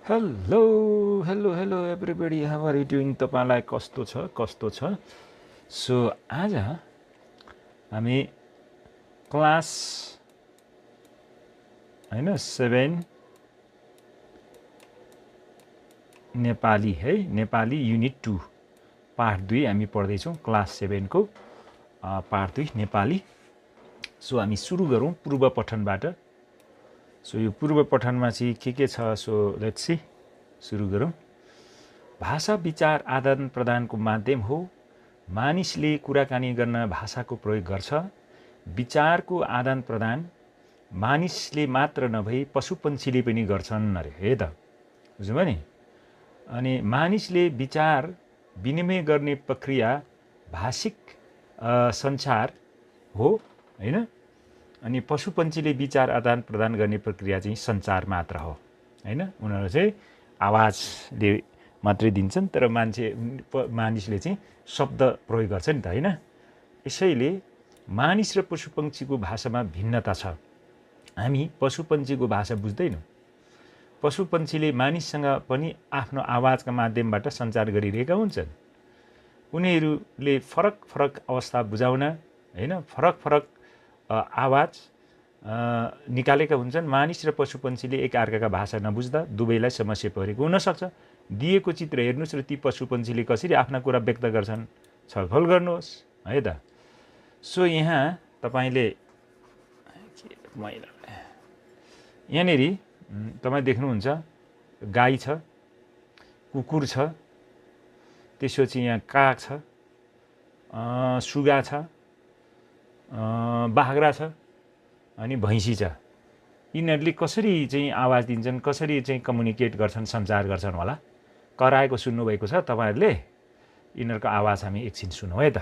Hello hello hello everybody, how are you doing? तपाईँलाई कस्तो छ? सो आज हामी क्लास 7 नेपाली है, नेपाली युनिट 2 पार्ट 2 हामी पढ्दैछौँ। क्लास 7 को पार्ट 2 नेपाली। सो हामी सुरु गरौँ पूर्व पठनबाट। सो यो पूर्व पठनमा चाहिँ के छ? सो लेट्स सी, सुरु गरौँ। भाषा विचार आदान प्रदानको माध्यम हो। मानिसले कुराकानी गर्न भाषाको प्रयोग गर्छ। विचारको आदान प्रदान मानिसले मात्र नभई पशुपन्छीले पनि गर्छन्। अरे हे त, बुझ्नुभयो नि? अनि मानिसले विचार विनिमय गर्ने प्रक्रिया भाषिक सञ्चार हो, हैन? अनि पशुपन्छीले विचार आदान प्रदान गर्ने प्रक्रिया चाहिँ सञ्चार मात्र हो, हैन? उनीहरू चाहिँ आवाजले मात्रै दिन्छन्, तर मानिसले चाहिँ शब्द प्रयोग गर्छ नि त, हैन? यसैले मानिस र पशुपन्छीको भाषामा भिन्नता छ। हामी पशुपन्छीको भाषा बुझ्दैनौँ। पशुपन्छीले मानिससँग पनि आफ्नो आवाजका माध्यमबाट सञ्चार गरिरहेका हुन्छन्। उनीहरूले फरक फरक अवस्था बुझाउन, हैन, फरक फरक आवाज निकालेका हुन्छन्। मानिस र पशुपन्छीले एक अर्काका भाषा नबुझ्दा दुवैलाई समस्या परेको हुनसक्छ। दिएको चित्र हेर्नुहोस् र ती पशुपन्छीले कसरी आफ्ना कुरा व्यक्त गर्छन्, छलफल गर्नुहोस्, है त? सो यहाँ तपाईँले यहाँनिर तपाईँ देख्नुहुन्छ, गाई छ, कुकुर छ, त्यसपछि यहाँ काग छ, सुगा छ, बाख्रा छ, अनि भैँसी छ। यिनीहरूले कसरी चाहिँ आवाज दिन्छन्, कसरी चाहिँ कम्युनिकेट गर्छन्, सञ्चार गर्छन् होला? कराएको सुन्नुभएको छ तपाईँहरूले? यिनीहरूको आवाज हामी एकछिन सुनौँ है त।